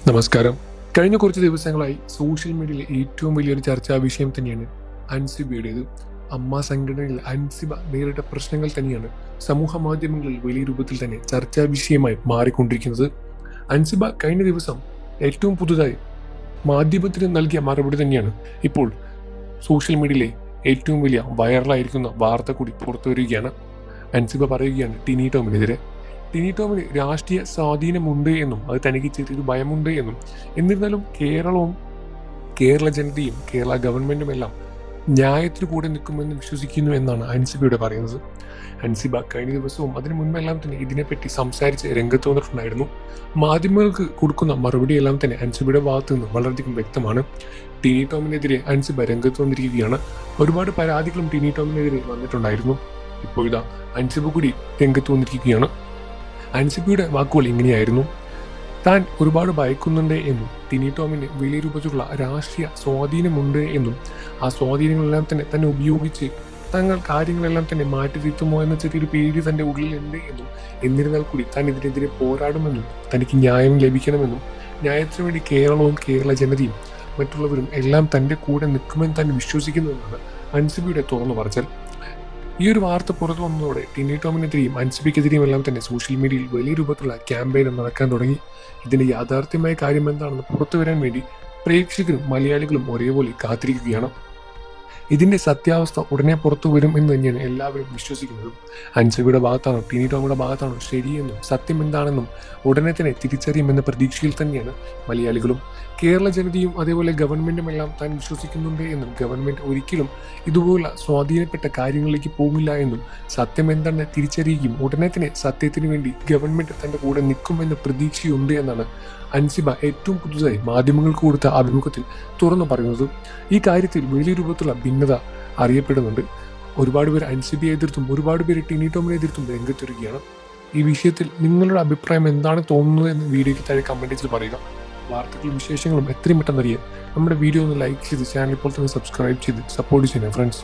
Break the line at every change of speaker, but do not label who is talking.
നമസ്കാരം. കഴിഞ്ഞ കുറച്ച് ദിവസങ്ങളായി സോഷ്യൽ മീഡിയയിലെ ഏറ്റവും വലിയൊരു ചർച്ചാ വിഷയം തന്നെയാണ് അൻസിബയുടേത്. അമ്മ സംഘടനയിൽ അൻസിബ നേരിട്ട പ്രശ്നങ്ങൾ തന്നെയാണ് സമൂഹ മാധ്യമങ്ങളിൽ വലിയ രൂപത്തിൽ തന്നെ ചർച്ചാ വിഷയമായി മാറിക്കൊണ്ടിരിക്കുന്നത്. അൻസിബ കഴിഞ്ഞ ദിവസം ഏറ്റവും പുതുതായി മാധ്യമത്തിന് നൽകിയ മറുപടി തന്നെയാണ് ഇപ്പോൾ സോഷ്യൽ മീഡിയയിലെ ഏറ്റവും വലിയ വൈറലായിരിക്കുന്ന വാർത്ത കൂടി പുറത്തു വരികയാണ്. അൻസിബ പറയുകയാണ് ടിനി ടോമിന് രാഷ്ട്രീയ സ്വാധീനമുണ്ട് എന്നും അത് തനിക്ക് ചെറിയൊരു ഭയമുണ്ട് എന്നും, എന്നിരുന്നാലും കേരളവും കേരള ജനതയും കേരള ഗവൺമെന്റും എല്ലാം ന്യായത്തിന് കൂടെ നിൽക്കുമെന്ന് വിശ്വസിക്കുന്നു എന്നാണ് അൻസിബയുടെ പറയുന്നത്. അൻസിബ കഴിഞ്ഞ ദിവസവും അതിനു മുൻപെല്ലാം തന്നെ ഇതിനെപ്പറ്റി സംസാരിച്ച് രംഗത്ത് വന്നിട്ടുണ്ടായിരുന്നു. മാധ്യമങ്ങൾക്ക് കൊടുക്കുന്ന മറുപടിയെല്ലാം തന്നെ അൻസിബയുടെ ഭാഗത്തു നിന്ന് വളരെയധികം വ്യക്തമാണ്. ടിനി ടോമിനെതിരെ അൻസിബ രംഗത്ത് വന്നിരിക്കുകയാണ്. ഒരുപാട് പരാതികളും ടിനി ടോമിനെതിരെ വന്നിട്ടുണ്ടായിരുന്നു. ഇപ്പോൾ ഇതാ അൻസിബ കൂടി രംഗത്ത് വന്നിരിക്കുകയാണ്. അൻസിബയുടെ വാക്കുകൾ ഇങ്ങനെയായിരുന്നു: താൻ ഒരുപാട് ഭയക്കുന്നുണ്ട് എന്നും ടിനി ടോമിന് വലിയ രൂപത്തിലുള്ള രാഷ്ട്രീയ സ്വാധീനമുണ്ട് എന്നും ആ സ്വാധീനങ്ങളെല്ലാം തന്നെ ഉപയോഗിച്ച് തങ്ങൾ കാര്യങ്ങളെല്ലാം തന്നെ മാറ്റി തിരുത്തുമോ എന്ന ചെറിയൊരു പേടി തൻ്റെ ഉള്ളിലുണ്ട് എന്നും, എന്നിരുന്നാൽ കൂടി താൻ ഇതിനെതിരെ പോരാടുമെന്നും തനിക്ക് ന്യായം ലഭിക്കണമെന്നും ന്യായത്തിനു വേണ്ടി കേരളവും കേരള ജനതയും മറ്റുള്ളവരും എല്ലാം തൻ്റെ കൂടെ നിൽക്കുമെന്ന് താൻ വിശ്വസിക്കുന്നുവെന്നാണ് അൻസിബയുടെ തുറന്നു പറച്ചൽ. ഈ ഒരു വാർത്ത പുറത്തു വന്നതോടെ ടിനി ടോമിനെതിരെയും അൻസിബയ്ക്കെതിരെയും എല്ലാം തന്നെ സോഷ്യൽ മീഡിയയിൽ വലിയ രൂപത്തിലുള്ള ക്യാമ്പയിൻ നടക്കാൻ തുടങ്ങി. ഇതിന്റെ യാഥാർത്ഥ്യമായ കാര്യം എന്താണെന്ന് പുറത്തു വരാൻ വേണ്ടി പ്രേക്ഷകരും മലയാളികളും ഒരേപോലെ കാത്തിരിക്കുകയാണ്. ഇതിന്റെ സത്യാവസ്ഥ ഉടനെ പുറത്തു വരും എന്ന് തന്നെയാണ് എല്ലാവരും വിശ്വസിക്കുന്നതും. അൻസിബയുടെ ഭാഗത്താണോ ടിനി ടോമിയുടെ ഭാഗത്താണോ ശരിയെന്നും സത്യം എന്താണെന്നും ഉടനെ തന്നെ തിരിച്ചറിയുമെന്ന പ്രതീക്ഷയിൽ തന്നെയാണ് മലയാളികളും. കേരള ജനതയും അതേപോലെ ഗവൺമെന്റും എല്ലാം താൻ വിശ്വസിക്കുന്നുണ്ട് എന്നും ഒരിക്കലും ഇതുപോലെ സ്വാധീനപ്പെട്ട കാര്യങ്ങളിലേക്ക് പോകില്ല എന്നും സത്യം എന്താണെന്ന് തിരിച്ചറിയുകയും ഉടനെ തന്നെ സത്യത്തിന് വേണ്ടി ഗവൺമെന്റ് തന്റെ കൂടെ നിൽക്കുമെന്ന പ്രതീക്ഷയുണ്ട് എന്നാണ് അൻസിബ ഏറ്റവും പുതുതായി മാധ്യമങ്ങൾക്ക് കൊടുത്ത അഭിമുഖത്തിൽ തുറന്നു പറയുന്നത്. ഈ കാര്യത്തിൽ വലിയ രൂപത്തിലുള്ള ഭിന്നത അറിയപ്പെടുന്നുണ്ട്. ഒരുപാട് പേര് അൻസിബയെ എതിർത്തും ഒരുപാട് പേര് ടിനി ടോമിനെ എതിർത്തും രംഗത്തൊരുകയാണ്. ഈ വിഷയത്തിൽ നിങ്ങളുടെ അഭിപ്രായം എന്താണ് തോന്നുന്നത് എന്ന് വീഡിയോയ്ക്ക് താഴെ കമന്റിൽ പറയുക. വാർത്തകളും വിശേഷങ്ങളും എത്രയും പെട്ടെന്ന് അറിയാൻ നമ്മുടെ വീഡിയോ ഒന്ന് ലൈക്ക് ചെയ്ത് ചാനൽ ഇപ്പോൾ തന്നെ സബ്സ്ക്രൈബ് ചെയ്ത് സപ്പോർട്ട് ചെയ്യണം ഫ്രണ്ട്സ്.